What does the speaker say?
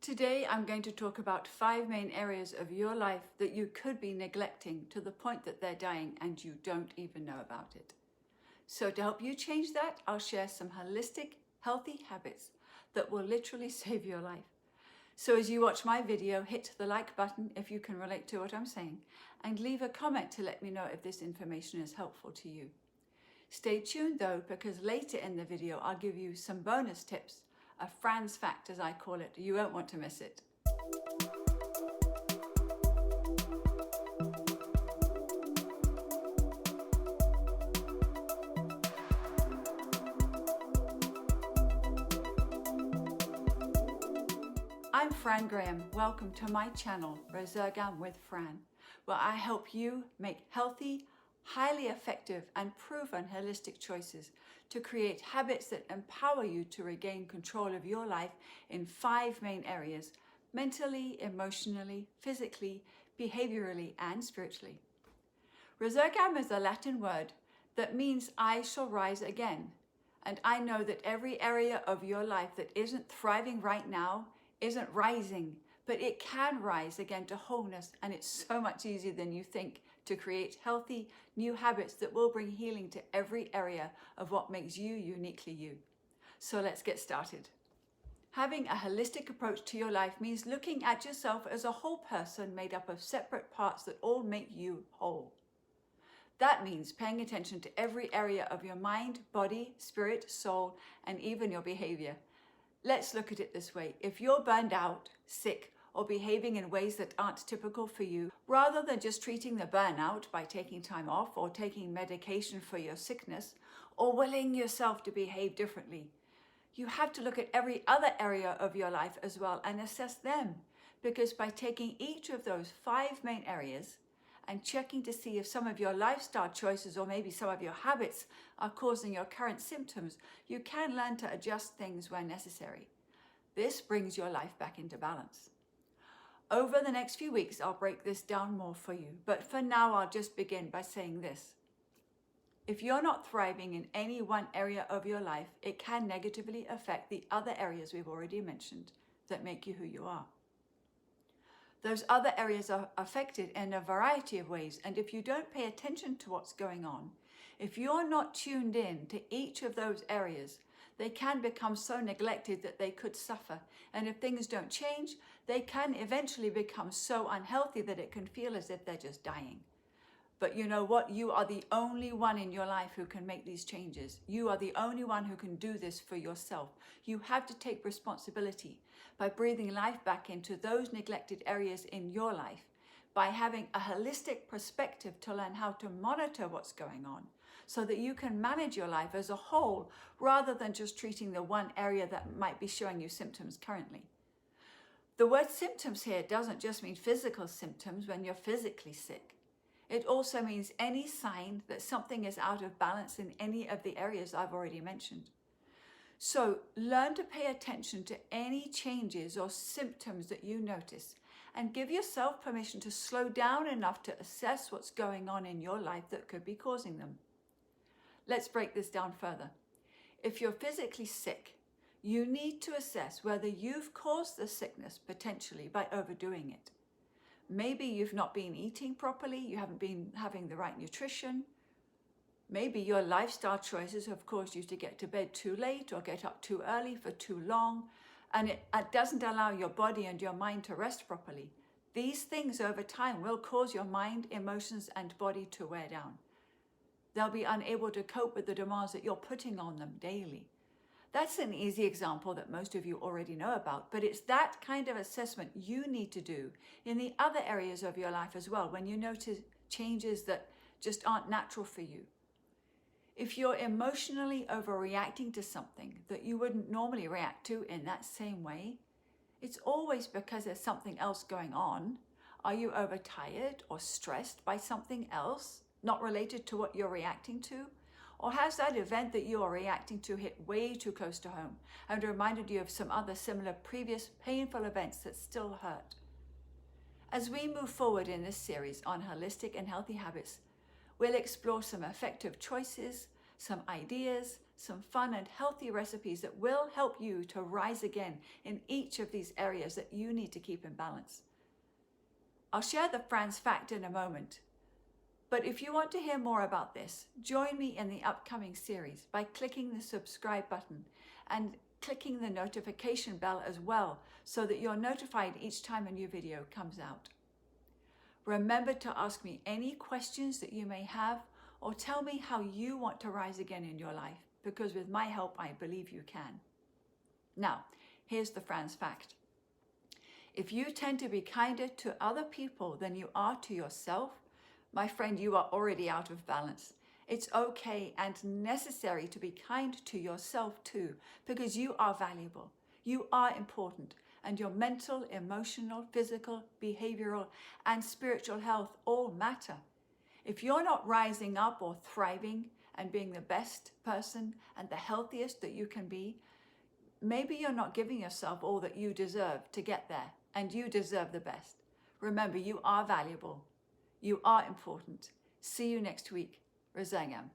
Today I'm going to talk about 5 main areas of your life that you could be neglecting to the point that they're dying and you don't even know about it. So to help you change that, I'll share some holistic, healthy habits that will literally save your life. So as you watch my video, hit the like button if you can relate to what I'm saying, and leave a comment to let me know if this information is helpful to you. Stay tuned though, because later in the video I'll give you some bonus tips, a Fran's fact as I call it. You won't want to miss it. I'm Fran Graham. Welcome to my channel, Resurgam with Fran, where I help you make healthy, highly effective and proven holistic choices to create habits that empower you to regain control of your life in 5 main areas: mentally, emotionally, physically, behaviorally and spiritually. Resurgam is a Latin word that means I shall rise again. And I know that every area of your life that isn't thriving right now isn't rising, but it can rise again to wholeness, and it's so much easier than you think to create healthy new habits that will bring healing to every area of what makes you uniquely you. So let's get started. Having a holistic approach to your life means looking at yourself as a whole person made up of separate parts that all make you whole. That means paying attention to every area of your mind, body, spirit, soul, and even your behavior. Let's look at it this way. If you're burned out, sick, or behaving in ways that aren't typical for you, rather than just treating the burnout by taking time off or taking medication for your sickness or willing yourself to behave differently, you have to look at every other area of your life as well and assess them. Because by taking each of those 5 main areas and checking to see if some of your lifestyle choices or maybe some of your habits are causing your current symptoms, you can learn to adjust things where necessary. This brings your life back into balance. Over the next few weeks, I'll break this down more for you, but for now, I'll just begin by saying this. If you're not thriving in any one area of your life, it can negatively affect the other areas we've already mentioned that make you who you are. Those other areas are affected in a variety of ways, and if you don't pay attention to what's going on, if you're not tuned in to each of those areas, they can become so neglected that they could suffer. And if things don't change, they can eventually become so unhealthy that it can feel as if they're just dying. But you know what? You are the only one in your life who can make these changes. You are the only one who can do this for yourself. You have to take responsibility by breathing life back into those neglected areas in your life, by having a holistic perspective to learn how to monitor what's going on so that you can manage your life as a whole rather than just treating the one area that might be showing you symptoms currently. The word symptoms here doesn't just mean physical symptoms when you're physically sick. It also means any sign that something is out of balance in any of the areas I've already mentioned. So learn to pay attention to any changes or symptoms that you notice and give yourself permission to slow down enough to assess what's going on in your life that could be causing them. Let's break this down further. If you're physically sick, you need to assess whether you've caused the sickness potentially by overdoing it. Maybe you've not been eating properly, you haven't been having the right nutrition. Maybe your lifestyle choices have caused you to get to bed too late or get up too early for too long, and it doesn't allow your body and your mind to rest properly. These things over time will cause your mind, emotions, and body to wear down. They'll be unable to cope with the demands that you're putting on them daily. That's an easy example that most of you already know about, but it's that kind of assessment you need to do in the other areas of your life as well when you notice changes that just aren't natural for you. If you're emotionally overreacting to something that you wouldn't normally react to in that same way, it's always because there's something else going on. Are you overtired or stressed by something else, not related to what you're reacting to? Or has that event that you are reacting to hit way too close to home and reminded you of some other similar previous painful events that still hurt? As we move forward in this series on holistic and healthy habits, we'll explore some effective choices, some ideas, some fun and healthy recipes that will help you to rise again in each of these areas that you need to keep in balance. I'll share the Fran's fact in a moment, but if you want to hear more about this, join me in the upcoming series by clicking the subscribe button and clicking the notification bell as well, so that you're notified each time a new video comes out. Remember to ask me any questions that you may have, or tell me how you want to rise again in your life, because with my help, I believe you can. Now, here's the Fran's fact. If you tend to be kinder to other people than you are to yourself, my friend, you are already out of balance. It's okay and necessary to be kind to yourself too, because you are valuable, you are important, and your mental, emotional, physical, behavioral, and spiritual health all matter. If you're not rising up or thriving and being the best person and the healthiest that you can be, maybe you're not giving yourself all that you deserve to get there, and you deserve the best. Remember, you are valuable. You are important. See you next week. Resurgam.